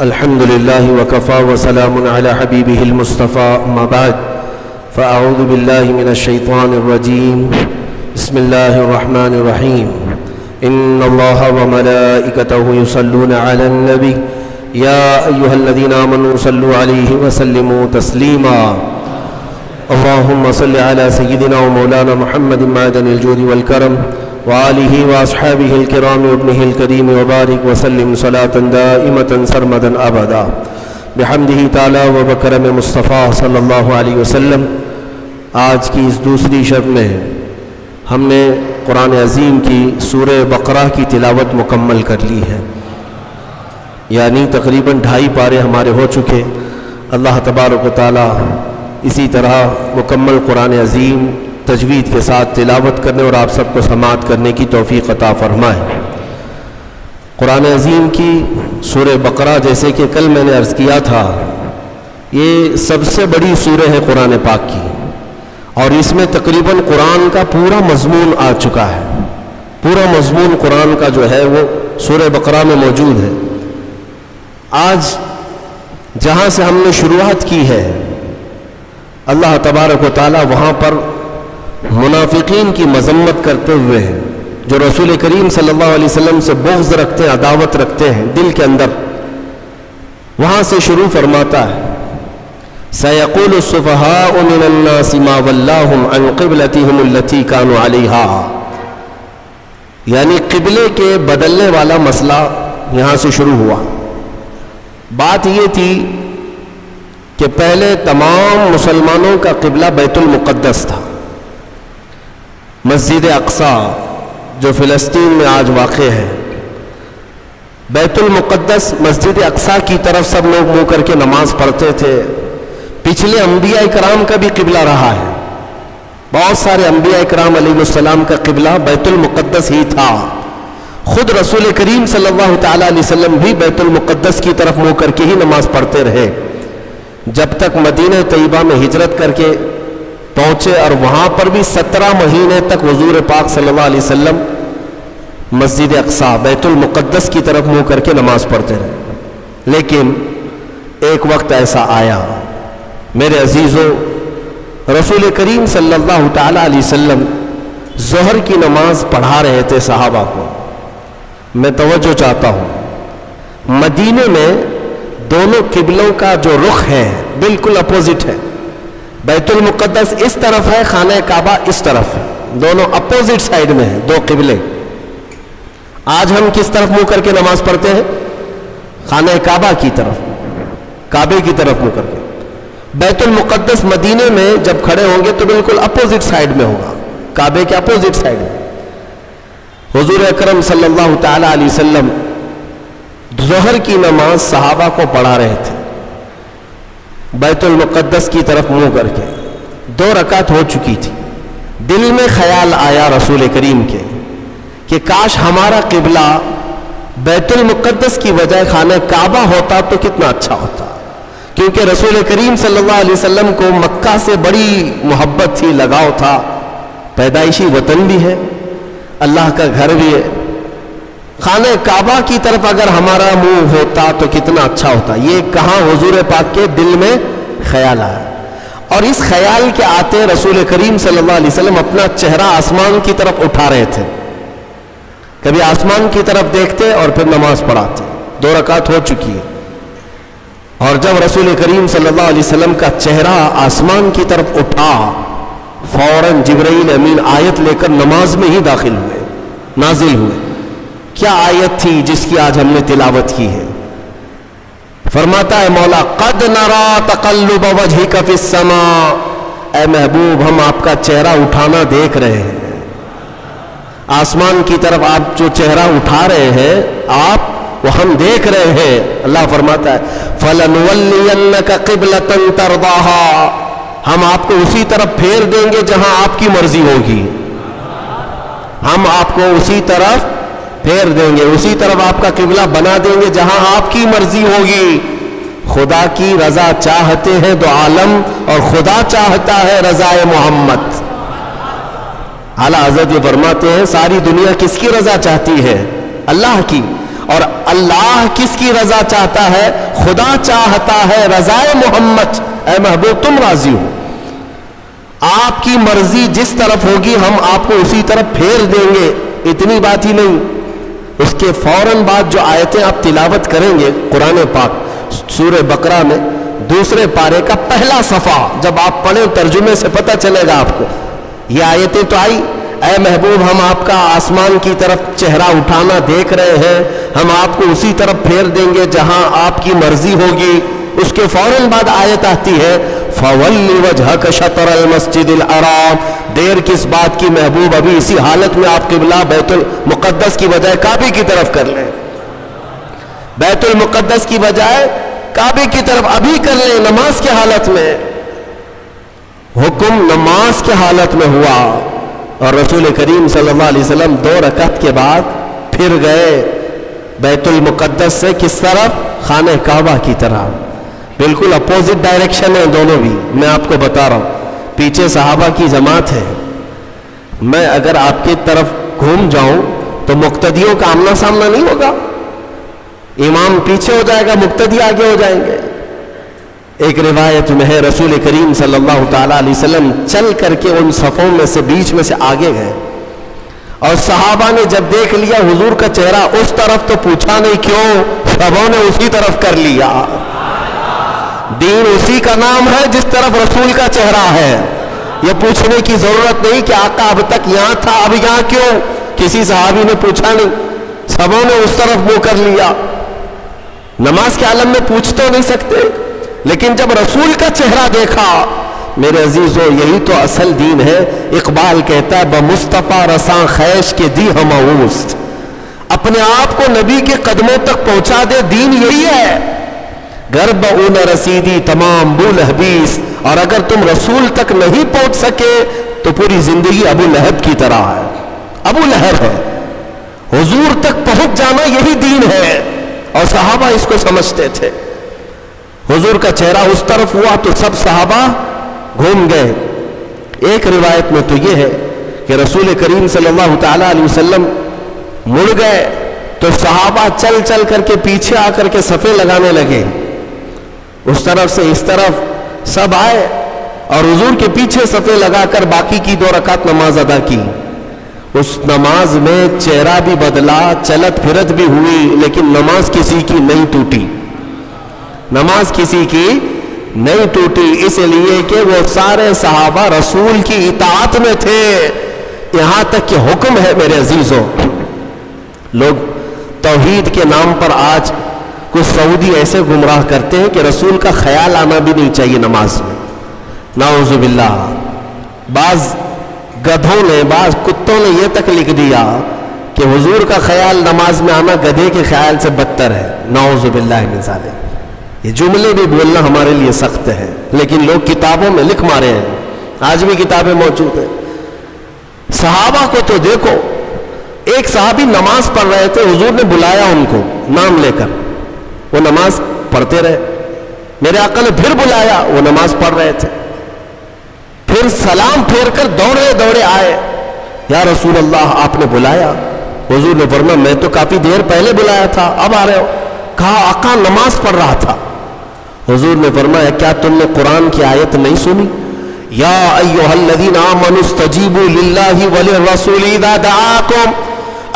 الحمد لله وكفى وسلام على حبيبه المصطفى أما بعد فأعوذ بالله من الشيطان الرجيم بسم الله الرحمن الرحيم إن الله وملائكته يصلون على النبي يا أيها الذين آمنوا صلوا عليه وسلموا تسليما اللهم صل على سيدنا ومولانا محمد معدن الجود والكرم وآله وأصحابه الكرام وابنه الكريم وبارك وسلم صلاة دائمة سرمدا أبدا بحمده تعالی و بکرم مصطفیٰ صلی اللہ علیہ وسلم۔ آج کی اس دوسری شب میں ہم نے قرآن عظیم کی سورہ بقرہ کی تلاوت مکمل کر لی ہے، یعنی تقریباً 2.5 پارے ہمارے ہو چکے۔ اللہ تبارک و تعالی اسی طرح مکمل قرآن عظیم تجوید کے ساتھ تلاوت کرنے اور آپ سب کو سماعت کرنے کی توفیق عطا فرمائے۔ قرآن عظیم کی سورہ بقرہ، جیسے کہ کل میں نے عرض کیا تھا، یہ سب سے بڑی سورہ ہے قرآن پاک کی، اور اس میں تقریباً قرآن کا پورا مضمون آ چکا ہے۔ پورا مضمون قرآن کا جو ہے وہ سورہ بقرہ میں موجود ہے۔ آج جہاں سے ہم نے شروعات کی ہے، اللہ تبارک و تعالی وہاں پر منافقین کی مذمت کرتے ہوئے ہیں، جو رسول کریم صلی اللہ علیہ وسلم سے بغض رکھتے ہیں، عداوت رکھتے ہیں دل کے اندر، وہاں سے شروع فرماتا ہے سَيَقُولُ السُّفَهَاءُ مِنَ النَّاسِ مَا وَلَّاهُمْ عَنْ قِبْلَتِهِمُ الَّتِي كَانُوا عَلَيْهَا، یعنی قبلے کے بدلنے والا مسئلہ یہاں سے شروع ہوا۔ بات یہ تھی کہ پہلے تمام مسلمانوں کا قبلہ بیت المقدس تھا، مسجد اقصی جو فلسطین میں آج واقع ہے۔ بیت المقدس مسجد اقصی کی طرف سب لوگ منہ کر کے نماز پڑھتے تھے۔ پچھلے انبیاء اکرام کا بھی قبلہ رہا ہے، بہت سارے انبیاء اکرام علیہ السلام کا قبلہ بیت المقدس ہی تھا۔ خود رسول کریم صلی اللہ تعالی علیہ وسلم بھی بیت المقدس کی طرف منہ کر کے ہی نماز پڑھتے رہے، جب تک مدینہ طیبہ میں ہجرت کر کے پہنچے، اور وہاں پر بھی 17 مہینے تک حضور پاک صلی اللہ علیہ وسلم مسجد اقصی بیت المقدس کی طرف منہ کر کے نماز پڑھتے رہے۔ لیکن ایک وقت ایسا آیا میرے عزیزوں، رسول کریم صلی اللہ تعالی علیہ وسلم ظہر کی نماز پڑھا رہے تھے صحابہ کو۔ میں توجہ چاہتا ہوں، مدینے میں دونوں قبلوں کا جو رخ ہے بالکل اپوزٹ ہے۔ بیت المقدس اس طرف ہے، خانہ کعبہ اس طرف ہے، دونوں اپوزٹ سائیڈ میں ہیں، دو قبلے۔ آج ہم کس طرف منہ کر کے نماز پڑھتے ہیں؟ خانہ کعبہ کی طرف، کعبے کی طرف منہ کر کے۔ بیت المقدس مدینے میں جب کھڑے ہوں گے تو بالکل اپوزٹ سائیڈ میں ہوگا، کعبے کے اپوزٹ سائیڈ میں۔ حضور اکرم صلی اللہ تعالی علیہ وسلم ظہر کی نماز صحابہ کو پڑھا رہے تھے بیت المقدس کی طرف منہ کر کے۔ 2 رکعت ہو چکی تھی، دل میں خیال آیا رسول کریم کے کہ کاش ہمارا قبلہ بیت المقدس کی بجائے خانہ کعبہ ہوتا تو کتنا اچھا ہوتا، کیونکہ رسول کریم صلی اللہ علیہ وسلم کو مکہ سے بڑی محبت تھی، لگاؤ تھا، پیدائشی وطن بھی ہے، اللہ کا گھر بھی ہے۔ خانہ کعبہ کی طرف اگر ہمارا منہ ہوتا تو کتنا اچھا ہوتا، یہ کہاں حضور پاک کے دل میں خیال آیا۔ اور اس خیال کے آتے رسول کریم صلی اللہ علیہ وسلم اپنا چہرہ آسمان کی طرف اٹھا رہے تھے، کبھی آسمان کی طرف دیکھتے اور پھر نماز پڑھاتے۔ 2 رکعت ہو چکی ہے، اور جب رسول کریم صلی اللہ علیہ وسلم کا چہرہ آسمان کی طرف اٹھا، فوراً جبرائیل امین آیت لے کر نماز میں ہی داخل ہوئے، نازل ہوئے۔ کیا آیت تھی جس کی آج ہم نے تلاوت کی ہے؟ فرماتا ہے مولا قد نرا تقلب وجهك في السماء، اے محبوب ہم آپ کا چہرہ اٹھانا دیکھ رہے ہیں، آسمان کی طرف آپ جو چہرہ اٹھا رہے ہیں آپ، وہ ہم دیکھ رہے ہیں۔ اللہ فرماتا ہے فَلَنُوَلِّيَنَّكَ قِبْلَةً تَرْضَاهَا، ہم آپ کو اسی طرف پھیر دیں گے جہاں آپ کی مرضی ہوگی، ہم آپ کو اسی طرف پھیر دیں گے، اسی طرف آپ کا قبلہ بنا دیں گے جہاں آپ کی مرضی ہوگی۔ خدا کی رضا چاہتے ہیں دو عالم، اور خدا چاہتا ہے رضا محمد۔ اعلیٰ حضرت یہ فرماتے ہیں ساری دنیا کس کی رضا چاہتی ہے؟ اللہ کی، اور اللہ کس کی رضا چاہتا ہے؟ خدا چاہتا ہے رضائے محمد، اے محبوب تم راضی ہو، آپ کی مرضی جس طرف ہوگی ہم آپ کو اسی طرف پھیر دیں گے۔ اتنی بات ہی نہیں، اس کے فوراً بعد جو آیتیں آپ تلاوت کریں گے قرآن پاک سورہ بقرہ میں دوسرے پارے کا پہلا صفحہ جب آپ پڑھیں ترجمے سے پتہ چلے گا آپ کو، یہ آیتیں تو آئی، اے محبوب ہم آپ کا آسمان کی طرف چہرہ اٹھانا دیکھ رہے ہیں، ہم آپ کو اسی طرف پھیر دیں گے جہاں آپ کی مرضی ہوگی۔ اس کے فوراً بعد آیت آتی ہے فَوَلِّ وَجْهَكَ شَطْرَ الْمَسْجِدِ الْحَرَامِ، دیر کس بات کی محبوب، ابھی اسی حالت میں آپ قبلہ بیت المقدس کی بجائے کعبے کی طرف کر لیں، بیت المقدس کی بجائے کعبے کی طرف ابھی کر لیں نماز کے حالت میں۔ حکم نماز کے حالت میں ہوا، اور رسول کریم صلی اللہ علیہ وسلم 2 رکعت کے بعد پھر گئے بیت المقدس سے کس طرف؟ خانہ کعبہ کی طرف۔ بالکل اپوزٹ ڈائریکشن ہے دونوں بھی، میں آپ کو بتا رہا ہوں، پیچھے صحابہ کی جماعت ہے، میں اگر آپ کی طرف گھوم جاؤں تو مقتدیوں کا آمنا سامنا نہیں ہوگا، امام پیچھے ہو جائے گا، مقتدی آگے ہو جائیں گے۔ ایک روایت میں ہے رسول کریم صلی اللہ تعالیٰ علیہ وسلم چل کر کے ان صفوں میں سے بیچ میں سے آگے گئے، اور صحابہ نے جب دیکھ لیا حضور کا چہرہ اس طرف تو پوچھا نہیں کیوں، سبوں نے اسی طرف کر لیا۔ دین اسی کا نام ہے جس طرف رسول کا چہرہ ہے، یہ پوچھنے کی ضرورت نہیں کہ آقا اب تک یہاں تھا اب یہاں کیوں، کسی صحابی نے پوچھا نہیں، سبوں نے اس طرف منہ کر لیا۔ نماز کے عالم میں پوچھ تو نہیں سکتے، لیکن جب رسول کا چہرہ دیکھا، میرے عزیزو یہی تو اصل دین ہے۔ اقبال کہتا ہے بمصطفیٰ رساں خیش کے دی ہم اوست، اپنے آپ کو نبی کے قدموں تک پہنچا دے، دین یہی ہے۔ گرب اون رسیدی تمام بول حبیس، اور اگر تم رسول تک نہیں پہنچ سکے تو پوری زندگی ابو لہب کی طرح ہے، ابو لہب ہے۔ حضور تک پہنچ جانا یہی دین ہے، اور صحابہ اس کو سمجھتے تھے۔ حضور کا چہرہ اس طرف ہوا تو سب صحابہ گھوم گئے۔ ایک روایت میں تو یہ ہے کہ رسول کریم صلی اللہ تعالیٰ علیہ وسلم مڑ گئے تو صحابہ چل چل کر کے پیچھے آ کر کے صفیں لگانے لگے، اس طرف سے اس طرف سب آئے اور حضور کے پیچھے صفیں لگا کر باقی کی 2 رکعت نماز ادا کی۔ اس نماز میں چہرہ بھی بدلا، چلت پھرت بھی ہوئی، لیکن نماز کسی کی نہیں ٹوٹی، نماز کسی کی نہیں ٹوٹی، اس لیے کہ وہ سارے صحابہ رسول کی اطاعت میں تھے۔ یہاں تک کہ حکم ہے میرے عزیزوں، لوگ توحید کے نام پر آج کچھ سعودی ایسے گمراہ کرتے ہیں کہ رسول کا خیال آنا بھی نہیں چاہیے نماز میں، نعوذ باللہ۔ بعض گدھوں نے، بعض کتوں نے یہ تک لکھ دیا کہ حضور کا خیال نماز میں آنا گدھے کے خیال سے بدتر ہے، نعوذ باللہ من ذالک۔ یہ جملے بھی بولنا ہمارے لیے سخت ہے، لیکن لوگ کتابوں میں لکھ مارے ہیں، آج بھی کتابیں موجود ہیں۔ صحابہ کو تو دیکھو، ایک صحابی نماز پڑھ رہے تھے، حضور نے بلایا ان کو نام لے کر، وہ نماز پڑھتے رہے، میرے آقا نے پھر بلایا، وہ نماز پڑھ رہے تھے، پھر سلام پھیر کر دوڑے دوڑے آئے، یا رسول اللہ آپ نے بلایا؟ حضور نے فرمایا میں تو کافی دیر پہلے بلایا تھا، اب آ رہے ہو؟ کہا آقا نماز پڑھ رہا تھا۔ حضور نے فرمایا کیا تم نے قرآن کی آیت نہیں سنی؟ یا ایھا الذین آمنوا استجیبوا للہ وللرسول اذا دعاکم،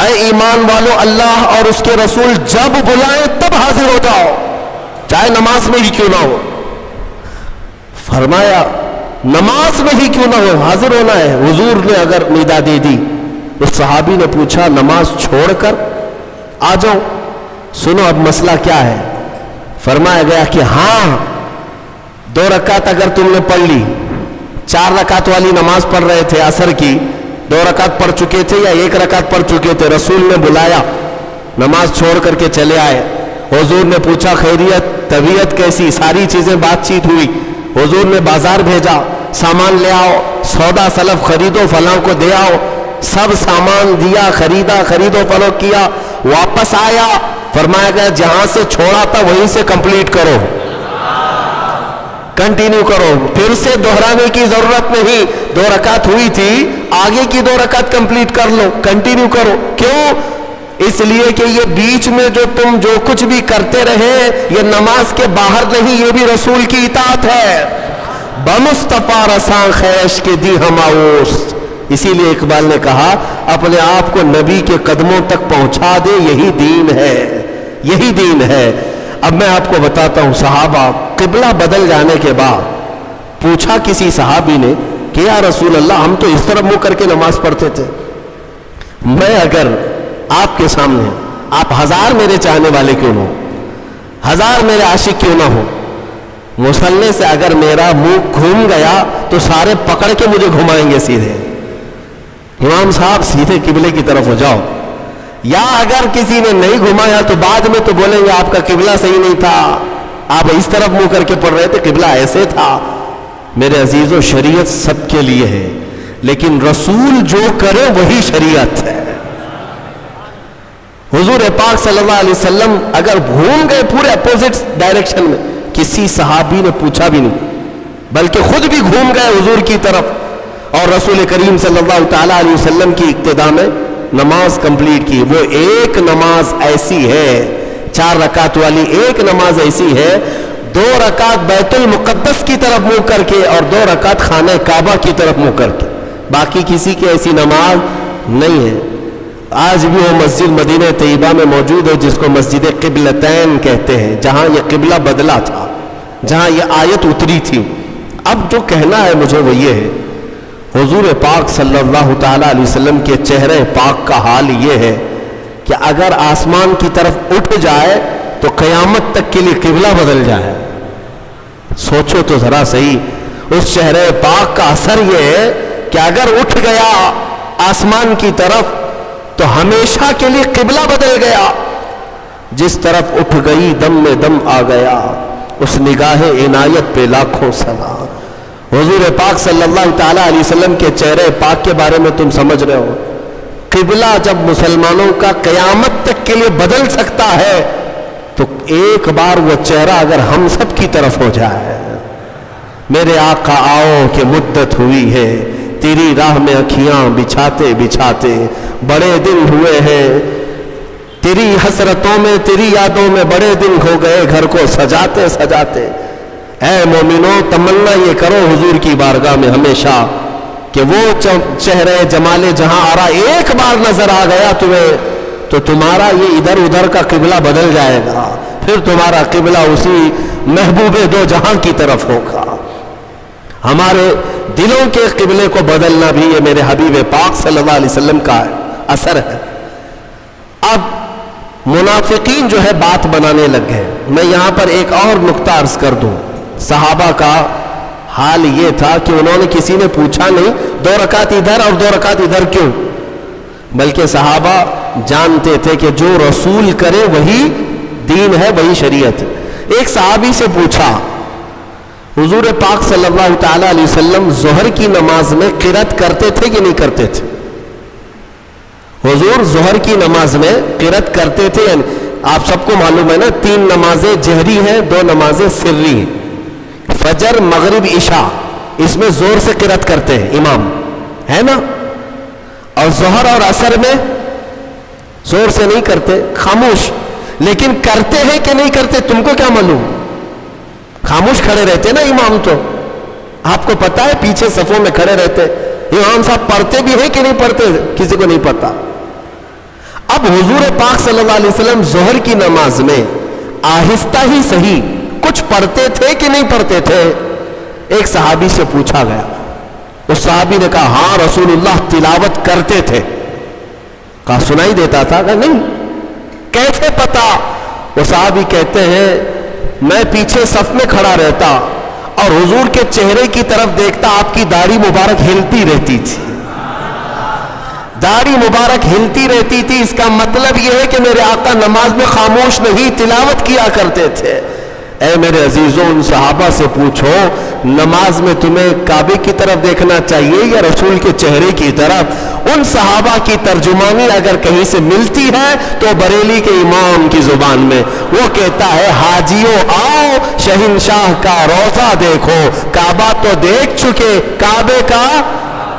اے ایمان والو اللہ اور اس کے رسول جب بلائیں تب حاضر ہو جاؤ، چاہے نماز میں ہی کیوں نہ ہو۔ فرمایا نماز میں ہی کیوں نہ ہو، حاضر ہونا ہے۔ حضور نے اگر ندا دے دی، اس صحابی نے پوچھا نماز چھوڑ کر آ جاؤ؟ سنو اب مسئلہ کیا ہے۔ فرمایا گیا کہ ہاں 2 رکعت اگر تم نے پڑھ لی، 4 رکعت والی نماز پڑھ رہے تھے عصر کی، 2 رکعت پڑھ چکے تھے یا 1 رکعت پڑھ چکے تھے، رسول نے بلایا، نماز چھوڑ کر کے چلے آئے، حضور نے پوچھا خیریت، طبیعت کیسی، ساری چیزیں بات چیت ہوئی، حضور نے بازار بھیجا، سامان لے آؤ، سودا سلف خریدو، فلاں کو دے آؤ، سب سامان دیا، خریدا، خرید و فروخت کیا، واپس آیا، فرمایا گیا جہاں سے چھوڑا تھا وہیں سے کمپلیٹ کرو، کنٹینیو کرو، پھر سے دہرانے کی ضرورت نہیں، 2 رکعت ہوئی تھی، آگے کی 2 رکعت کمپلیٹ کر لو، کنٹینیو کرو۔ کیوں؟ اس لیے کہ یہ بیچ میں جو تم جو کچھ بھی کرتے رہے یہ نماز کے باہر نہیں، یہ بھی رسول کی اطاعت ہے. بمصطفیٰ رساں خیش کے دی ہماؤس. اسی لیے اقبال نے کہا اپنے آپ کو نبی کے قدموں تک پہنچا دے، یہی دین ہے، یہی دین ہے. اب میں آپ کو بتاتا ہوں، صحابہ قبلہ بدل جانے کے بعد پوچھا کسی صحابی نے کہ یا رسول اللہ ہم تو اس طرف منہ کر کے نماز پڑھتے تھے، میں اگر آپ کے سامنے، آپ 1000 میرے چاہنے والے کیوں نہ ہو، 1000 میرے عاشق کیوں نہ ہو، مصلے سے اگر میرا منہ گھوم گیا تو سارے پکڑ کے مجھے گھمائیں گے سیدھے، امام صاحب سیدھے قبلے کی طرف ہو جاؤ. یا اگر کسی نے نہیں گھمایا تو بعد میں تو بولیں گے آپ کا قبلہ صحیح نہیں تھا، آپ اس طرف منہ کر کے پڑھ رہے تھے، قبلہ ایسے تھا. میرے عزیزو شریعت سب کے لیے ہے، لیکن رسول جو کرے وہی شریعت ہے. حضور پاک صلی اللہ علیہ وسلم اگر گھوم گئے پورے اپوزٹ ڈائریکشن میں، کسی صحابی نے پوچھا بھی نہیں، بلکہ خود بھی گھوم گئے حضور کی طرف، اور رسول کریم صلی اللہ تعالی علیہ وسلم کی اقتداء میں نماز کمپلیٹ کی. وہ ایک نماز ایسی ہے، 4 رکعت والی ایک نماز ایسی ہے، 2 رکعت بیت المقدس کی طرف منہ کر کے اور 2 رکعت خانہ کعبہ کی طرف منہ کر کے. باقی کسی کی ایسی نماز نہیں ہے. آج بھی وہ مسجد مدینہ طیبہ میں موجود ہے جس کو مسجد قبلتین کہتے ہیں، جہاں یہ قبلہ بدلا تھا، جہاں یہ آیت اتری تھی. اب جو کہنا ہے مجھے وہ یہ ہے، حضور پاک صلی اللہ تعالی علیہ وسلم کے چہرے پاک کا حال یہ ہے کہ اگر آسمان کی طرف اٹھ جائے تو قیامت تک کے لیے قبلہ بدل جائے. سوچو تو ذرا صحیح، اس چہرے پاک کا اثر یہ ہے کہ اگر اٹھ گیا آسمان کی طرف تو ہمیشہ کے لیے قبلہ بدل گیا. جس طرف اٹھ گئی دم میں دم آ گیا، اس نگاہ عنایت پہ لاکھوں سلام. حضور پاک صلی اللہ تعالی علیہ وسلم کے چہرے پاک کے بارے میں تم سمجھ رہے ہو، قبلہ جب مسلمانوں کا قیامت تک کے لیے بدل سکتا ہے تو ایک بار وہ چہرہ اگر ہم سب کی طرف ہو جائے. میرے آقا آؤ کہ مدت ہوئی ہے، تیری راہ میں اکھیاں بچھاتے بچھاتے بڑے دن ہوئے ہیں، تیری حسرتوں میں تیری یادوں میں بڑے دن ہو گئے گھر کو سجاتے سجاتے. اے مومنوں تمنا یہ کرو حضور کی بارگاہ میں ہمیشہ کہ وہ چہرے جمال جہاں آرا ایک بار نظر آ گیا تمہیں تو تمہارا یہ ادھر ادھر کا قبلہ بدل جائے گا، پھر تمہارا قبلہ اسی محبوب دو جہاں کی طرف ہوگا. ہمارے دلوں کے قبلے کو بدلنا بھی یہ میرے حبیب پاک صلی اللہ علیہ وسلم کا اثر ہے. اب منافقین جو ہے بات بنانے لگ گئے. میں یہاں پر ایک اور نقطہ عرض کر دوں. صحابہ کا حال یہ تھا کہ انہوں نے کسی نے پوچھا نہیں 2 رکعت ادھر اور 2 رکعت ادھر کیوں، بلکہ صحابہ جانتے تھے کہ جو رسول کرے وہی دین ہے، وہی شریعت ہے. ایک صحابی سے پوچھا حضور پاک صلی اللہ تعالی علیہ وسلم ظہر کی نماز میں قرات کرتے تھے کہ نہیں کرتے تھے؟ حضور ظہر کی نماز میں قرات کرتے تھے. آپ سب کو معلوم ہے نا 3 نمازیں جہری ہیں، 2 نمازیں سری ہیں. فجر مغرب عشاء اس میں زور سے قرات کرتے ہیں امام، ہے نا؟ اور ظہر اور عصر میں زور سے نہیں کرتے، خاموش. لیکن کرتے ہیں کہ نہیں کرتے تم کو کیا معلوم؟ خاموش کھڑے رہتے نا امام. تو آپ کو پتا ہے پیچھے صفوں میں کھڑے رہتے امام صاحب پڑھتے بھی ہیں کہ نہیں پڑھتے، کسی کو نہیں پتا. اب حضور پاک صلی اللہ علیہ وسلم ظہر کی نماز میں آہستہ ہی صحیح کچھ پڑھتے تھے کہ نہیں پڑھتے تھے؟ ایک صحابی سے پوچھا گیا. اس صحابی نے کہا ہاں رسول اللہ تلاوت کرتے تھے. کہا سنائی دیتا تھا؟ کہا نہیں. کیسے پتا؟ وہ صحابی کہتے ہیں میں پیچھے صف میں کھڑا رہتا اور حضور کے چہرے کی طرف دیکھتا، آپ کی داڑھی مبارک ہلتی رہتی تھی. داڑھی مبارک ہلتی رہتی تھی، اس کا مطلب یہ ہے کہ میرے آقا نماز میں خاموش نہیں تلاوت کیا کرتے تھے. اے میرے عزیزوں ان صحابہ سے پوچھو نماز میں تمہیں کعبے کی طرف دیکھنا چاہیے یا رسول کے چہرے کی طرف؟ ان صحابہ کی ترجمانی اگر کہیں سے ملتی ہے تو بریلی کے امام کی زبان میں وہ کہتا ہے حاجیوں آؤ شہنشاہ کا روضہ دیکھو. کعبہ تو دیکھ چکے، کعبے کا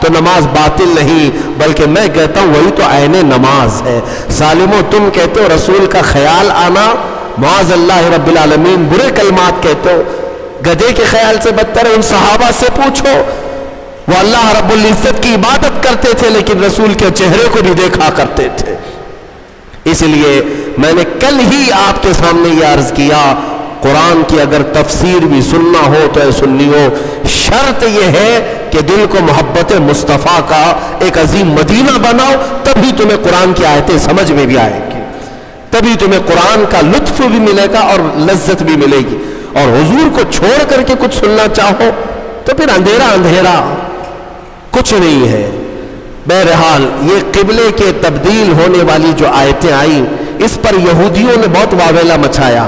تو نماز باطل نہیں، بلکہ میں کہتا ہوں وہی تو عین نماز ہے۔ ظالمو تم کہتے ہو رسول کا خیال آنا معاذ اللہ رب العالمین، برے کلمات کہتے ہو، گدھے کے خیال سے بدتر ہے۔ ان صحابہ سے پوچھو، وہ اللہ رب العزت کی عبادت کرتے تھے لیکن رسول کے چہرے کو بھی دیکھا کرتے تھے۔ اس لیے میں نے کل ہی آپ کے سامنے یہ عرض کیا، قرآن کی اگر تفسیر بھی سننا ہو تو اے سنیو، شرط یہ ہے کہ دل کو محبت مصطفیٰ کا ایک عظیم مدینہ بناؤ، تبھی تمہیں قرآن کی آیتیں سمجھ میں بھی آئیں گی، تبھی تمہیں قرآن کا لطف بھی ملے گا اور لذت بھی ملے گی۔ اور حضور کو چھوڑ کر کے کچھ سننا چاہو تو پھر اندھیرا اندھیرا، کچھ نہیں ہے۔ بہرحال یہ قبلے کے تبدیل ہونے والی جو آیتیں آئیں، اس پر یہودیوں نے بہت واویلا مچایا،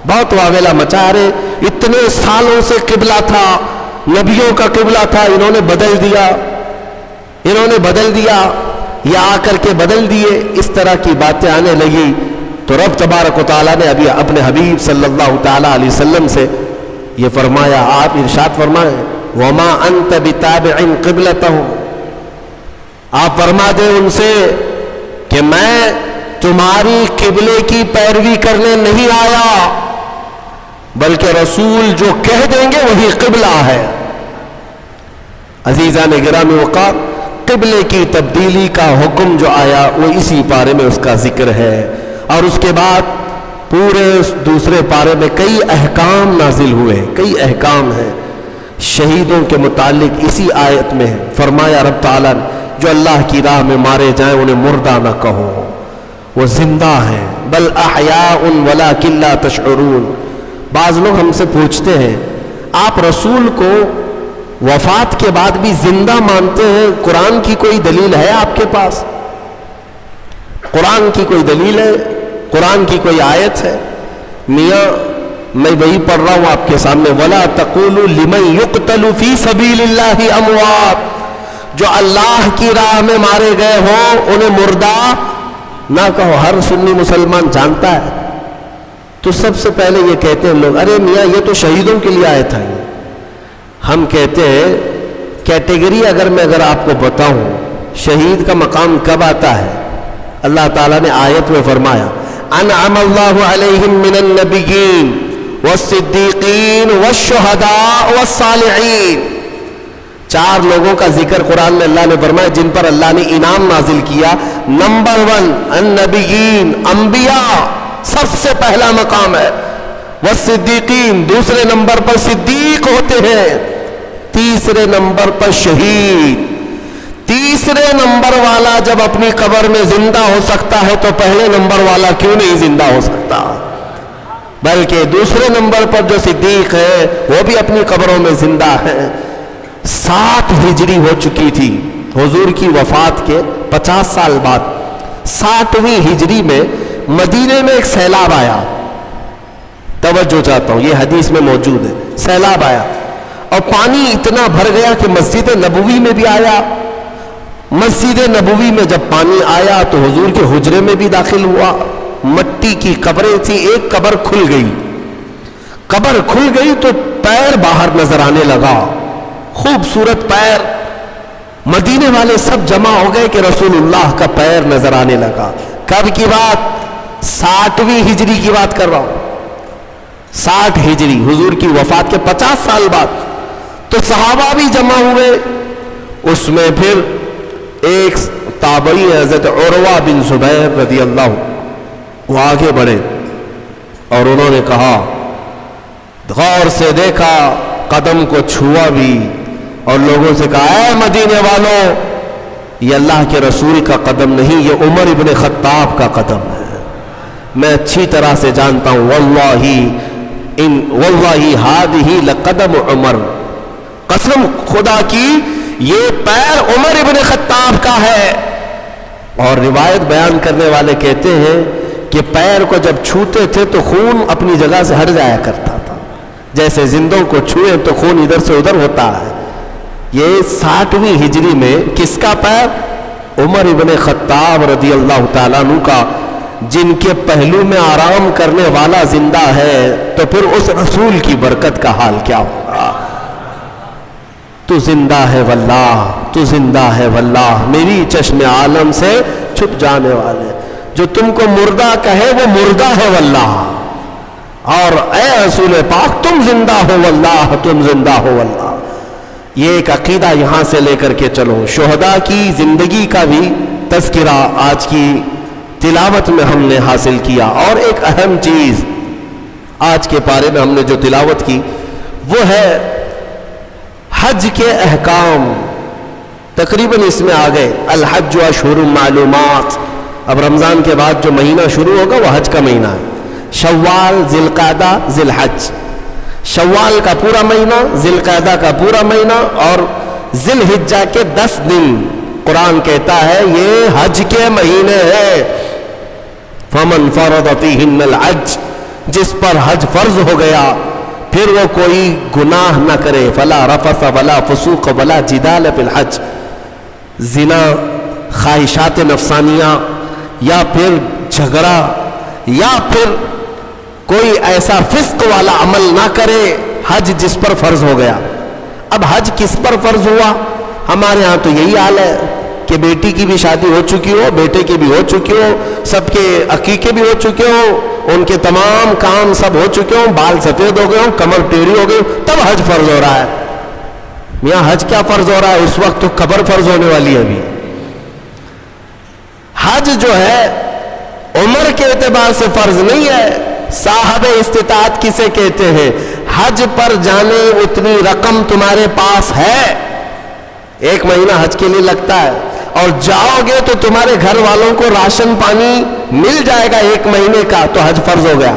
بہت واویلا مچا رہے، اتنے سالوں سے قبلہ تھا، نبیوں کا قبلہ تھا، انہوں نے بدل دیا، انہوں نے بدل دیا، یا آ کر کے بدل دیے، اس طرح کی باتیں آنے لگی۔ تو رب تبارک و تعالیٰ نے ابھی اپنے حبیب صلی اللہ تعالیٰ علیہ وسلم سے یہ فرمایا، آپ ارشاد فرمائیں وَمَا أَنْتَ بِتَابِعٍ قِبْلَتَهُمْ، آپ فرما دیں ان سے کہ میں تمہاری قبلے کی پیروی کرنے نہیں آیا، بلکہ رسول جو کہہ دیں گے وہی قبلہ ہے۔ عزیزان گرامی وقار، قبلے کی تبدیلی کا حکم جو آیا وہ اسی پارے میں اس کا ذکر ہے، اور اس کے بعد پورے دوسرے پارے میں کئی احکام نازل ہوئے، کئی احکام ہیں شہیدوں کے متعلق اسی آیت میں فرمایا رب تعالیٰ نے، جو اللہ کی راہ میں مارے جائیں انہیں مردہ نہ کہو، وہ زندہ ہیں، بل احیاء ولکن لا تشعرون۔ بعض لوگ ہم سے پوچھتے ہیں آپ رسول کو وفات کے بعد بھی زندہ مانتے ہیں، قرآن کی کوئی دلیل ہے آپ کے پاس؟ قرآن کی کوئی دلیل ہے؟ قرآن کی کوئی آیت ہے؟ میاں میں وہی پڑھ رہا ہوں آپ کے سامنے، وَلَا تَقُولُوا لِمَنْ يُقْتَلُ فِي سَبِيلِ اللَّهِ أَمْوَاتٌ، جو اللہ کی راہ میں مارے گئے ہوں انہیں مردہ نہ کہو۔ ہر سنی مسلمان جانتا ہے، تو سب سے پہلے یہ کہتے ہیں لوگ، ارے میاں یہ تو شہیدوں کے لیے آیت ہے۔ ہم کہتے ہیں کیٹیگری اگر آپ کو بتاؤں شہید کا مقام کب آتا ہے، اللہ تعالیٰ نے آیت میں فرمایا انعم اللہ علیہم من النبیین والصدیقین والشہداء والصالحین، چار لوگوں کا ذکر قرآن میں اللہ نے فرمایا جن پر اللہ نے انعام نازل کیا۔ نمبر 1 النبیین، انبیاء سب سے پہلا مقام ہے، والصدیقین دوسرے نمبر پر صدیق ہوتے ہیں، تیسرے نمبر پر شہید۔ تیسرے نمبر والا جب اپنی قبر میں زندہ ہو سکتا ہے تو پہلے نمبر والا کیوں نہیں زندہ ہو سکتا؟ بلکہ دوسرے نمبر پر جو صدیق ہے وہ بھی اپنی قبروں میں زندہ ہے۔ 60 ہجری ہو چکی تھی حضور کی وفات کے 50 سال بعد، 60ویں ہجری میں مدینے میں ایک سیلاب آیا، توجہ چاہتا ہوں یہ حدیث میں موجود ہے، سیلاب آیا اور پانی اتنا بھر گیا کہ مسجد نبوی میں بھی آیا۔ مسجد نبوی میں جب پانی آیا تو حضور کے حجرے میں بھی داخل ہوا، مٹی کی قبریں تھی، ایک قبر کھل گئی، قبر کھل گئی تو پیر باہر نظر آنے لگا، خوبصورت پیر، مدینے والے سب جمع ہو گئے کہ رسول اللہ کا پیر نظر آنے لگا۔ کب کی بات؟ 60ویں ہجری کی بات کر رہا ہوں، 60 ہجری حضور کی وفات کے 50 سال بعد۔ تو صحابہ بھی جمع ہوئے، اس میں پھر ایک تابعی حضرت عروہ بن زبیر رضی اللہ، وہ آگے بڑھے اور انہوں نے کہا، غور سے دیکھا، قدم کو چھوا بھی اور لوگوں سے کہا اے مدینے والوں، یہ اللہ کے رسول کا قدم نہیں، یہ عمر ابن خطاب کا قدم ہے، میں اچھی طرح سے جانتا ہوں، واللہ ہذہ لقدم عمر، قسم خدا کی یہ پیر عمر ابن خطاب کا ہے۔ اور روایت بیان کرنے والے کہتے ہیں کہ پیر کو جب چھوتے تھے تو خون اپنی جگہ سے ہٹ جایا کرتا تھا، جیسے زندوں کو چھوئے تو خون ادھر سے ادھر ہوتا ہے۔ یہ 60ویں ہجری میں کس کا پیر؟ عمر ابن خطاب رضی اللہ تعالیٰ عنہ کا، جن کے پہلو میں آرام کرنے والا زندہ ہے تو پھر اس رسول کی برکت کا حال کیا ہوگا؟ تو زندہ ہے واللہ، تو زندہ ہے واللہ، میری چشم عالم سے چھپ جانے والے، جو تم کو مردہ کہے وہ مردہ ہے واللہ، اور اے رسول پاک تم زندہ ہو واللہ، تم زندہ ہو واللہ۔ یہ ایک عقیدہ یہاں سے لے کر کے چلو۔ شہداء کی زندگی کا بھی تذکرہ آج کی تلاوت میں ہم نے حاصل کیا، اور ایک اہم چیز آج کے پارے میں ہم نے جو تلاوت کی وہ ہے حج کے احکام۔ تقریباً اس میں آ گئے الحج اشہر معلومات۔ اب رمضان کے بعد جو مہینہ شروع ہوگا وہ حج کا مہینہ ہے، شوال، ذی القعدہ، ذی الحج۔ شوال کا پورا مہینہ، ذی القعدہ کا پورا مہینہ، اور ذی الحجہ کے 10 دن قرآن کہتا ہے یہ حج کے مہینے ہیں۔ فمن فرض فیہن الحج، جس پر حج فرض ہو گیا پھر وہ کوئی گناہ نہ کرے، فلا رفث ولا فسوق ولا جدال فی الحج، زنا، خواہشات نفسانیہ، یا پھر جھگڑا، یا پھر کوئی ایسا فسق والا عمل نہ کرے، حج جس پر فرض ہو گیا۔ اب حج کس پر فرض ہوا؟ ہمارے ہاں تو یہی حال ہے کہ بیٹی کی بھی شادی ہو چکی ہو، بیٹے کی بھی ہو چکی ہو، سب کے عقیقے بھی ہو چکے ہوں، ان کے تمام کام سب ہو چکے ہوں، بال سفید ہو گئے ہوں، کمر ٹیڑھی ہو گئی، تب حج فرض ہو رہا ہے۔ میاں حج کیا فرض ہو رہا ہے؟ اس وقت تو قبر فرض ہونے والی ہے۔ ابھی حج جو ہے عمر کے اعتبار سے فرض نہیں ہے۔ صاحب استطاعت کسے کہتے ہیں؟ حج پر جانے اتنی رقم تمہارے پاس ہے، 1 مہینہ حج کے لیے لگتا ہے، اور جاؤ گے تو تمہارے گھر والوں کو راشن پانی مل جائے گا 1 مہینے کا، تو حج فرض ہو گیا۔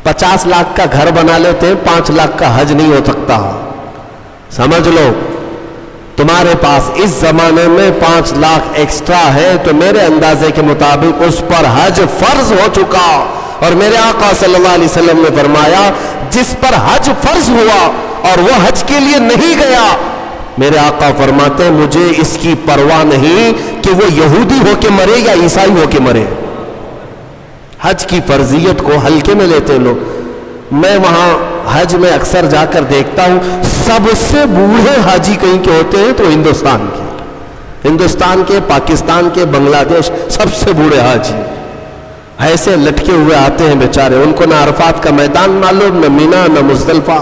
50 لاکھ کا گھر بنا لیتے، 5 لاکھ کا حج نہیں ہو سکتا۔ سمجھ لو تمہارے پاس اس زمانے میں 5 لاکھ ایکسٹرا ہے تو میرے اندازے کے مطابق اس پر حج فرض ہو چکا۔ اور میرے آقا صلی اللہ علیہ وسلم نے فرمایا جس پر حج فرض ہوا اور وہ حج کے لیے نہیں گیا، میرے آقا فرماتے ہیں مجھے اس کی پرواہ نہیں کہ وہ یہودی ہو کے مرے یا عیسائی ہو کے مرے۔ حج کی فرضیت کو ہلکے میں لیتے لوگ۔ میں وہاں حج میں اکثر جا کر دیکھتا ہوں سب سے بوڑھے حاجی کہیں کے ہوتے ہیں تو ہندوستان کے، پاکستان کے، بنگلہ دیش، سب سے بوڑھے حاجی ایسے لٹکے ہوئے آتے ہیں بیچارے، ان کو نہ عرفات کا میدان معلوم، نہ مینا، نہ مزدلفہ۔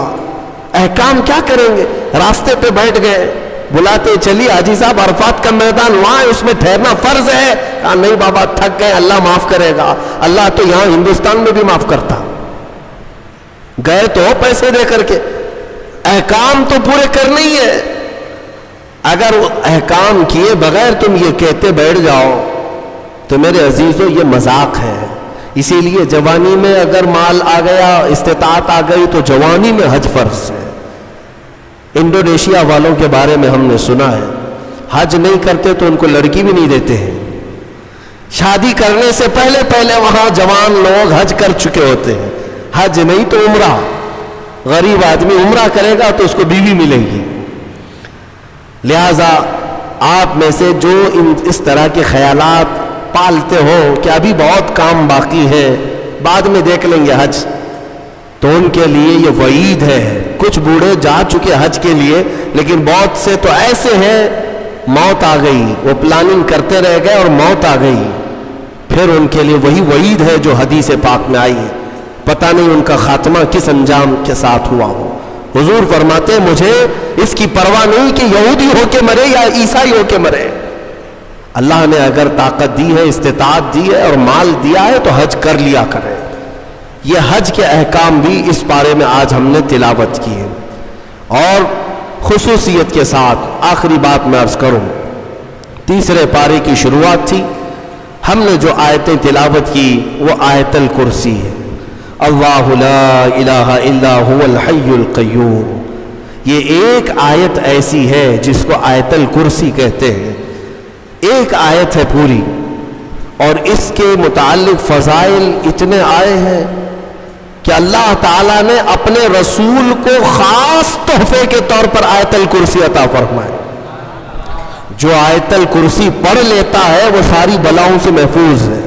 احکام کیا کریں گے؟ راستے پہ بیٹھ گئے، بلاتے چلیے حاجی صاحب عرفات کا میدان وہاں اس میں ٹھہرنا فرض ہے۔ کہا نہیں بابا تھک گئے، اللہ معاف کرے گا، اللہ تو یہاں ہندوستان میں بھی معاف کرتا۔ گئے تو پیسے دے کر کے، احکام تو پورے کرنے ہی ہے۔ اگر احکام کیے بغیر تم یہ کہتے بیٹھ جاؤ تو میرے عزیزو یہ مذاق ہے۔ اسی لیے جوانی میں اگر مال آ گیا، استطاعت آ گئی تو جوانی میں حج فرض ہے۔ انڈونیشیا والوں کے بارے میں ہم نے سنا ہے حج نہیں کرتے تو ان کو لڑکی بھی نہیں دیتے ہیں، شادی کرنے سے پہلے وہاں جوان لوگ حج کر چکے ہوتے ہیں، حج نہیں تو عمرہ۔ غریب آدمی عمرہ کرے گا تو اس کو بیوی ملے گی۔ لہذا آپ میں سے جو اس طرح کے خیالات پالتے ہو کہ ابھی بہت کام باقی ہے، بعد میں دیکھ لیں گے حج، تو ان کے لیے یہ وعید ہے۔ کچھ بوڑھے جا چکے حج کے لیے، لیکن بہت سے تو ایسے ہیں موت آ گئی، وہ پلاننگ کرتے رہ گئے اور موت آ گئی، پھر ان کے لیے وہی وعید ہے جو حدیث پاک میں آئی ہے۔ پتہ نہیں ان کا خاتمہ کس انجام کے ساتھ ہوا ہو۔ حضور فرماتے ہیں مجھے اس کی پرواہ نہیں کہ یہودی ہو کے مرے یا عیسائی ہو کے مرے، اللہ نے اگر طاقت دی ہے، استطاعت دی ہے اور مال دیا ہے تو حج کر لیا کرے۔ یہ حج کے احکام بھی اس بارے میں آج ہم نے تلاوت کی ہے۔ اور خصوصیت کے ساتھ آخری بات میں عرض کروں، تیسرے پارے کی شروعات تھی، ہم نے جو آیتیں تلاوت کی وہ آیت الکرسی ہے۔ اللہ لا الہ الا هو الحی القیوم، یہ ایک آیت ایسی ہے جس کو آیت الکرسی کہتے ہیں، ایک آیت ہے پوری، اور اس کے متعلق فضائل اتنے آئے ہیں کہ اللہ تعالیٰ نے اپنے رسول کو خاص تحفے کے طور پر آیت الکرسی عطا فرمائے۔ جو آیت الکرسی پڑھ لیتا ہے وہ ساری بلاؤں سے محفوظ ہے۔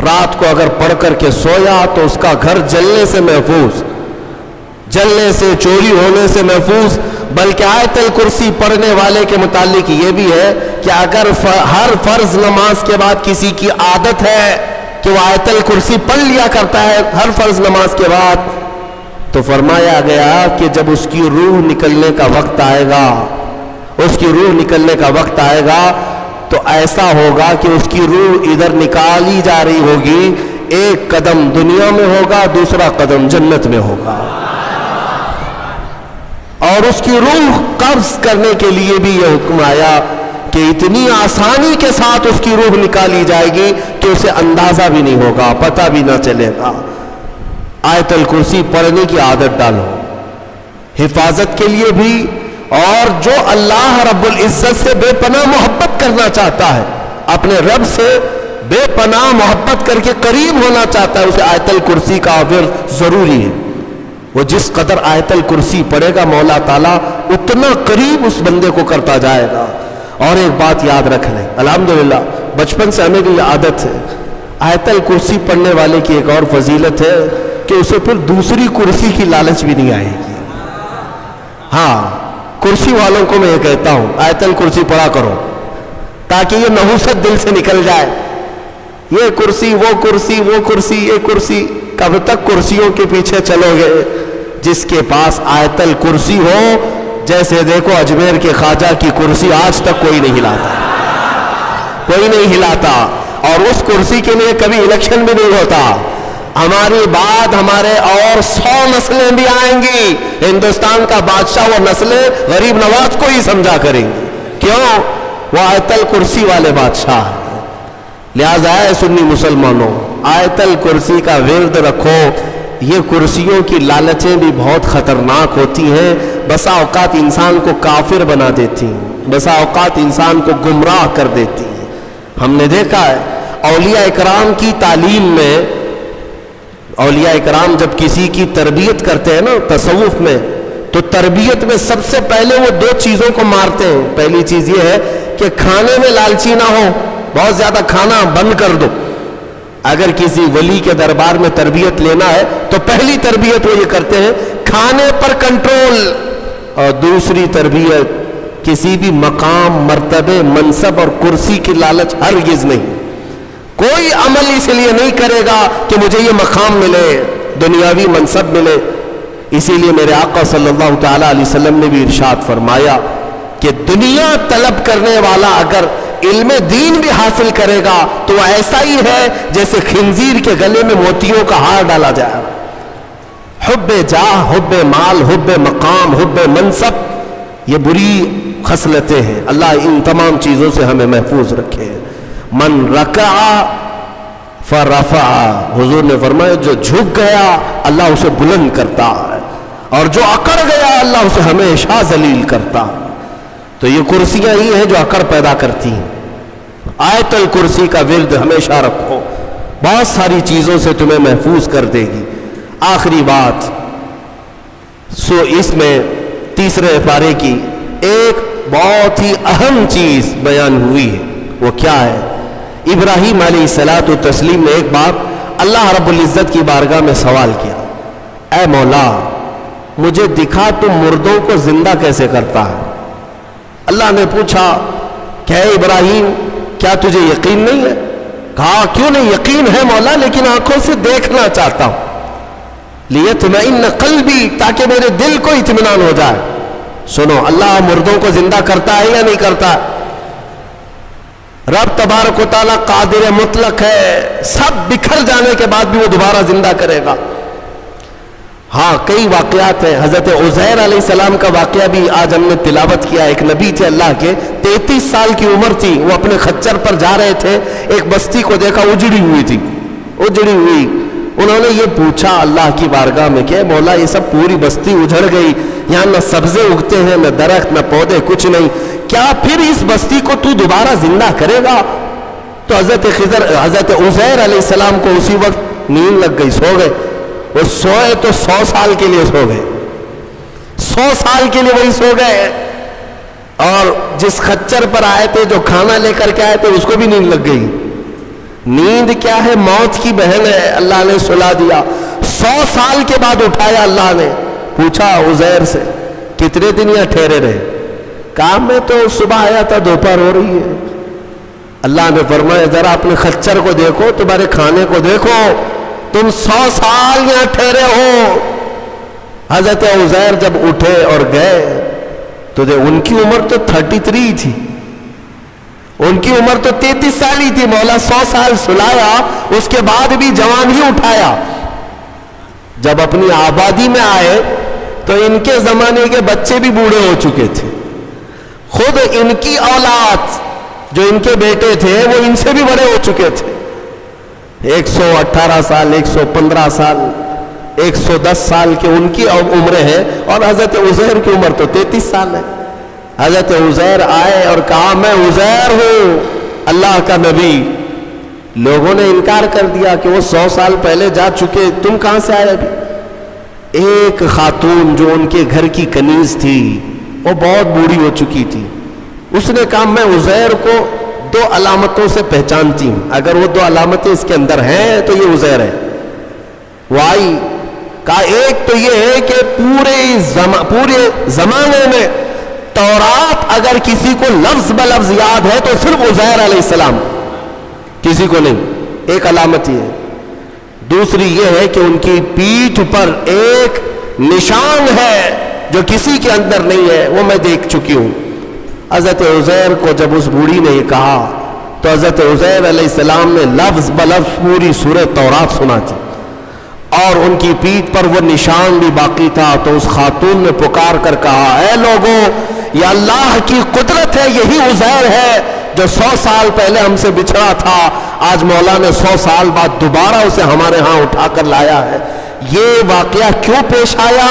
رات کو اگر پڑھ کر کے سویا تو اس کا گھر جلنے سے محفوظ، جلنے سے، چوری ہونے سے محفوظ، بلکہ آیت الکرسی پڑھنے والے کے متعلق یہ بھی ہے کہ اگر ہر فرض نماز کے بعد کسی کی عادت ہے کہ وہ آیت الکرسی پڑھ لیا کرتا ہے ہر فرض نماز کے بعد، تو فرمایا گیا کہ جب اس کی روح نکلنے کا وقت آئے گا، اس کی روح نکلنے کا وقت آئے گا تو ایسا ہوگا کہ اس کی روح ادھر نکالی جا رہی ہوگی، ایک قدم دنیا میں ہوگا، دوسرا قدم جنت میں ہوگا، اور اس کی روح قبض کرنے کے لیے بھی یہ حکم آیا کہ اتنی آسانی کے ساتھ اس کی روح نکالی جائے گی کہ اسے اندازہ بھی نہیں ہوگا، پتہ بھی نہ چلے گا۔ آیت الکرسی پڑھنے کی عادت ڈالو، حفاظت کے لیے بھی، اور جو اللہ رب العزت سے بے پناہ محبت کرنا چاہتا ہے، اپنے رب سے بے پناہ محبت کر کے قریب ہونا چاہتا ہے، اسے آیت الکرسی کا ورد ضروری ہے۔ وہ جس قدر آیت الکرسی پڑھے گا مولا تعالیٰ اتنا قریب اس بندے کو کرتا جائے گا۔ اور ایک بات یاد رکھ لیں، الحمدللہ بچپن سے ہمیں بھی یہ عادت ہے، آیت الکرسی پڑھنے والے کی ایک اور فضیلت ہے کہ اسے پھر دوسری کرسی کی لالچ بھی نہیں آئے گی۔ ہاں، کرسی والوں کو میں یہ کہتا ہوں آیت الکرسی پڑھا کرو تاکہ یہ نحوست دل سے نکل جائے، یہ کرسی وہ کرسی وہ کرسی یہ کرسی، کب تک کرسیوں کے پیچھے چلو گے؟ جس کے پاس آیت الکرسی ہو، جیسے دیکھو اجمیر کے خواجہ کی کرسی آج تک کوئی نہیں ہلاتا، کوئی نہیں ہلاتا، اور اس کرسی کے لیے کبھی الیکشن بھی نہیں ہوتا۔ ہماری بات ہمارے اور 100 نسلیں بھی آئیں گی، ہندوستان کا بادشاہ وہ نسلیں غریب نواز کو ہی سمجھا کریں گی، کیوں؟ وہ آیت الکرسی والے بادشاہ ہیں۔ لہذا ہے سنی مسلمانوں، آیت الکرسی کا ورد رکھو۔ یہ کرسیوں کی لالچیں بھی بہت خطرناک ہوتی ہیں، بسا اوقات انسان کو کافر بنا دیتی ہیں، بسا اوقات انسان کو گمراہ کر دیتی ہیں۔ ہم نے دیکھا ہے اولیاء اکرام کی تعلیم میں، اولیاء اکرام جب کسی کی تربیت کرتے ہیں نا تصوف میں، تو تربیت میں سب سے پہلے وہ 2 چیزوں کو مارتے ہیں۔ پہلی چیز یہ ہے کہ کھانے میں لالچی نہ ہو، بہت زیادہ کھانا بند کر دو۔ اگر کسی ولی کے دربار میں تربیت لینا ہے تو پہلی تربیت وہ یہ کرتے ہیں کھانے پر کنٹرول، اور دوسری تربیت کسی بھی مقام، مرتبے، منصب اور کرسی کی لالچ ہرگز نہیں۔ کوئی عمل اس لیے نہیں کرے گا کہ مجھے یہ مقام ملے، دنیاوی منصب ملے۔ اسی لیے میرے آقا صلی اللہ تعالیٰ علیہ وسلم نے بھی ارشاد فرمایا کہ دنیا طلب کرنے والا اگر علم دین بھی حاصل کرے گا تو وہ ایسا ہی ہے جیسے خنزیر کے گلے میں موتیوں کا ہار ڈالا جائے۔ حب جاہ، حب مال، حب مقام، حب منصب، یہ بری خصلتیں ہیں۔ اللہ ان تمام چیزوں سے ہمیں محفوظ رکھے۔ من رکع فرفع، حضور نے فرمایا جو جھک گیا اللہ اسے بلند کرتا ہے، اور جو اکڑ گیا اللہ اسے ہمیشہ ذلیل کرتا ہے۔ تو یہ کرسیاں ہی ہیں جو اکڑ پیدا کرتی ہیں۔ آیت الکرسی کا ورد ہمیشہ رکھو، بہت ساری چیزوں سے تمہیں محفوظ کر دے گی۔ آخری بات، اس میں تیسرے پارے کی ایک بہت ہی اہم چیز بیان ہوئی ہے، وہ کیا ہے؟ ابراہیم علیہ الصلاۃ والتسلیم نے ایک بار اللہ رب العزت کی بارگاہ میں سوال کیا، اے مولا مجھے دکھا تو مردوں کو زندہ کیسے کرتا ہے؟ اللہ نے پوچھا کہ اے ابراہیم کیا تجھے یقین نہیں ہے؟ کہا کیوں نہیں، یقین ہے مولا لیکن آنکھوں سے دیکھنا چاہتا ہوں، لیطمئن قلبی، تاکہ میرے دل کو اطمینان ہو جائے۔ سنو، اللہ مردوں کو زندہ کرتا ہے یا نہیں کرتا؟ رب تبارک و تعالیٰ قادر مطلق ہے، سب بکھر جانے کے بعد بھی وہ دوبارہ زندہ کرے گا۔ ہاں کئی واقعات ہیں، حضرت عزیر علیہ السلام کا واقعہ بھی آج ہم نے تلاوت کیا۔ ایک نبی تھے اللہ کے، 33 سال کی عمر تھی، وہ اپنے خچر پر جا رہے تھے، ایک بستی کو دیکھا اجڑی ہوئی تھی، اجڑی ہوئی۔ انہوں نے یہ پوچھا اللہ کی بارگاہ میں کہ مولا یہ سب پوری بستی اجڑ گئی، یہاں نہ سبزے اگتے ہیں، نہ درخت، نہ پودے، کچھ نہیں، کیا پھر اس بستی کو تو دوبارہ زندہ کرے گا؟ تو حضرت عزیر علیہ السلام کو اسی وقت نیند لگ گئی، سو گئے۔ وہ سوئے تو 100 سال کے لیے سو گئے، 100 سال کے لیے وہی سو گئے۔ اور جس خچر پر آئے تھے، جو کھانا لے کر کے آئے تھے، اس کو بھی نیند لگ گئی۔ نیند کیا ہے؟ موت کی بہن ہے، اللہ نے سلا دیا۔ 100 سال کے بعد اٹھایا اللہ نے، پوچھا عزیر سے کتنے دن یہاں ٹھہرے رہے؟ کہا میں تو صبح آیا تھا، دوپہر ہو رہی ہے۔ اللہ نے فرمایا ذرا اپنے خچر کو دیکھو، تمہارے کھانے کو دیکھو، تم 100 سال یہاں ٹھہرے ہو۔ حضرت عزیر جب اٹھے اور گئے تو ان کی عمر تو 33 تھی، ان کی عمر تو 33 سال ہی تھی۔ مولا 100 سال سلایا، اس کے بعد بھی جوان ہی اٹھایا۔ جب اپنی آبادی میں آئے تو ان کے زمانے کے بچے بھی بوڑھے ہو چکے تھے، خود ان کی اولاد جو ان کے بیٹے تھے وہ ان سے بھی بڑے ہو چکے تھے، 118 سال، 115 سال، 110 سال کے ان کی عمریں ہیں، اور حضرت عزیر کی عمر تو 33 سال ہے۔ حضرت عزیر آئے اور کہا میں عزیر ہوں، اللہ کا نبی۔ لوگوں نے انکار کر دیا کہ وہ 100 سال پہلے جا چکے، تم کہاں سے آئے ابھی؟ ایک خاتون جو ان کے گھر کی کنیز تھی وہ بہت بوڑھی ہو چکی تھی، اس نے کہا میں عزیر کو 2 علامتوں سے پہچانتی ہوں، اگر وہ 2 علامتیں اس کے اندر ہیں تو یہ عزیر ہے۔ وہ آئی، کہا ایک تو یہ ہے کہ پورے زمانے میں تورات اگر کسی کو لفظ بلفظ یاد ہے تو صرف عزیر علیہ السلام، کسی کو نہیں، ایک علامت یہ ہے۔ دوسری یہ ہے کہ ان کی پیٹھ پر ایک نشان ہے جو کسی کے اندر نہیں ہے، وہ میں دیکھ چکی ہوں۔ حضرت عزیر کو جب اس بوڑھی نے یہ کہا تو حضرت عزیر علیہ السلام نے لفظ بلفظ پوری سورہ تورات سنا تھی، اور ان کی پیٹھ پر وہ نشان بھی باقی تھا۔ تو اس خاتون نے پکار کر کہا اے لوگوں، یہ اللہ کی قدرت ہے، یہی عزیر ہے جو 100 سال پہلے ہم سے بچھڑا تھا، آج مولا نے 100 سال بعد دوبارہ اسے ہمارے ہاں اٹھا کر لایا ہے۔ یہ واقعہ کیوں پیش آیا؟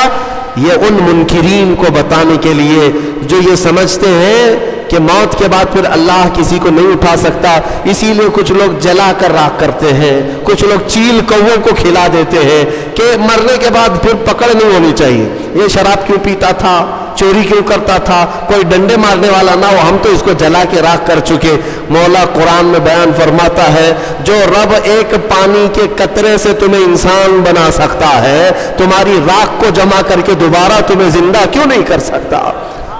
یہ ان منکرین کو بتانے کے لیے جو یہ سمجھتے ہیں کہ موت کے بعد پھر اللہ کسی کو نہیں اٹھا سکتا، اسی لیے کچھ لوگ جلا کر راکھ کرتے ہیں، کچھ لوگ چیل کووں کو کھلا دیتے ہیں کہ مرنے کے بعد پھر پکڑ نہیں ہونی چاہیے۔ یہ شراب کیوں پیتا تھا، چوری کیوں کرتا تھا، کوئی ڈنڈے مارنے والا نہ ہو، ہم تو اس کو جلا کے راکھ کر چکے۔ مولا قرآن میں بیان فرماتا ہے جو رب ایک پانی کے قطرے سے تمہیں انسان بنا سکتا ہے، تمہاری راکھ کو جمع کر کے دوبارہ تمہیں زندہ کیوں نہیں کر سکتا؟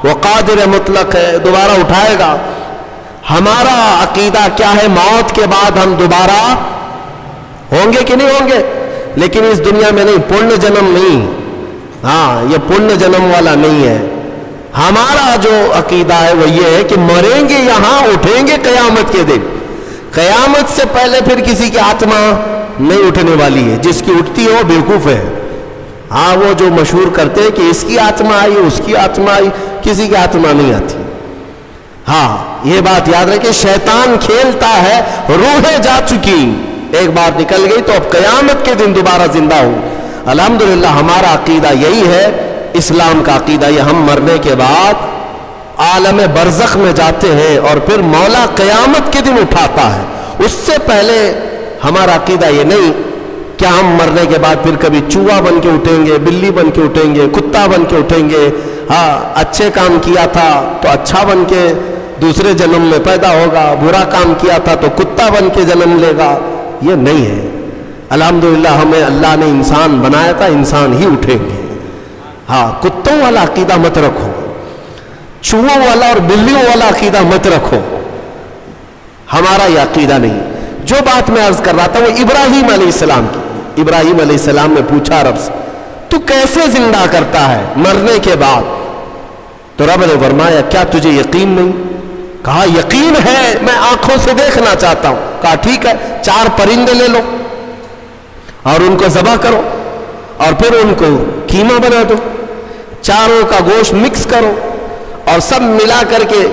وہ قادر مطلق ہے، دوبارہ اٹھائے گا۔ ہمارا عقیدہ کیا ہے؟ موت کے بعد ہم دوبارہ ہوں گے کہ نہیں ہوں گے، لیکن اس دنیا میں نہیں، پرن جنم نہیں، ہاں یہ پرن جنم والا نہیں ہے۔ ہمارا جو عقیدہ ہے وہ یہ ہے کہ مریں گے یہاں، اٹھیں گے قیامت کے دن۔ قیامت سے پہلے پھر کسی کی آتما نہیں اٹھنے والی ہے، جس کی اٹھتی ہو بیوقوف ہے۔ ہاں وہ جو مشہور کرتے ہیں کہ اس کی آتما آئی، اس کی آتما آئی، کسی کی آتما نہیں آتی۔ ہاں یہ بات یاد رکھیں، شیطان کھیلتا ہے، روحیں جا چکی، ایک بار نکل گئی تو اب قیامت کے دن دوبارہ زندہ ہوئی۔ الحمدللہ ہمارا عقیدہ یہی ہے، اسلام کا عقیدہ یہ، ہم مرنے کے بعد عالم برزخ میں جاتے ہیں اور پھر مولا قیامت کے دن اٹھاتا ہے۔ اس سے پہلے ہمارا عقیدہ یہ نہیں کہ ہم مرنے کے بعد پھر کبھی چوہا بن کے اٹھیں گے، بلی بن کے اٹھیں گے، کتا بن کے اٹھیں گے، ہاں اچھے کام کیا تھا تو اچھا بن کے دوسرے جنم میں پیدا ہوگا، برا کام کیا تھا تو کتا بن کے جنم لے گا، یہ نہیں ہے۔ الحمدللہ ہمیں اللہ نے انسان بنایا تھا، انسان ہی اٹھیں گے۔ ہاں کتوں والا عقیدہ مت رکھو، چوہوں والا اور بلیوں والا عقیدہ مت رکھو، ہمارا یہ عقیدہ نہیں۔ جو بات میں عرض کر رہا تھا وہ ابراہیم علیہ السلام کی۔ ابراہیم علیہ السلام نے پوچھا رب سے تو کیسے زندہ کرتا ہے مرنے کے بعد؟ تو رب نے فرمایا کیا تجھے یقین نہیں؟ کہا یقین ہے، میں آنکھوں سے دیکھنا چاہتا ہوں۔ کہا ٹھیک ہے، 4 پرندے لے لو اور ان کو ذبح کرو اور پھر ان کو قیمہ بنا دو، چاروں کا گوشت مکس کرو اور سب ملا کر کے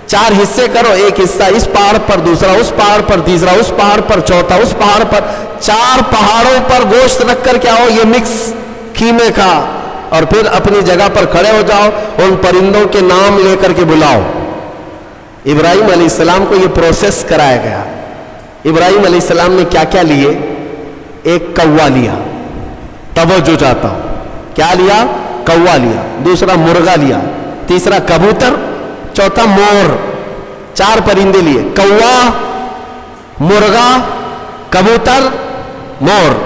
4 حصے کرو، ایک حصہ اس پہاڑ پر، دوسرا اس پہاڑ پر، تیسرا اس پہاڑ پر، چوتھا اس پہاڑ پر، 4 پہاڑوں پر گوشت رکھ کر کے آؤ یہ مکس قیمے کا، اور پھر اپنی جگہ پر کھڑے ہو جاؤ، ان پرندوں کے نام لے کر کے بلاؤ۔ ابراہیم علیہ السلام کو یہ پروسیس کرایا گیا۔ ابراہیم علیہ السلام نے کیا کیا لیے؟ ایک کوا لیا، توجہ چاہتا ہوں، کیا لیا؟ کوا لیا، دوسرا مرغا لیا، تیسرا کبوتر، چوتھا مور، 4 پرندے لیے، کوا، مرغا، کبوتر، مور،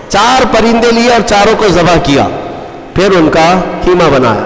4 پرندے لیے اور چاروں کو ذبح کیا، پھر ان کا قیمہ بنایا۔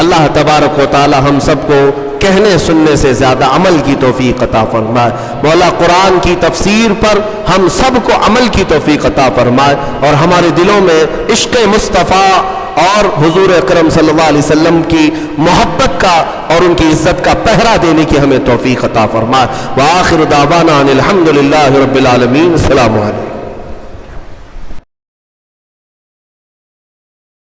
اللہ تبارک و تعالی ہم سب کو کہنے سننے سے زیادہ عمل کی توفیق عطا فرمائے. مولا قرآن کی تفسیر پر ہم سب کو عمل کی توفیق عطا فرمائے اور ہمارے دلوں میں عشق مصطفیٰ اور حضور اکرم صلی اللہ علیہ وسلم کی محبت کا اور ان کی عزت کا پہرا دینے کی ہمیں توفیق عطا فرمائے. وآخر دعوانا ان الحمد للہ رب العالمین. السلام علیکم.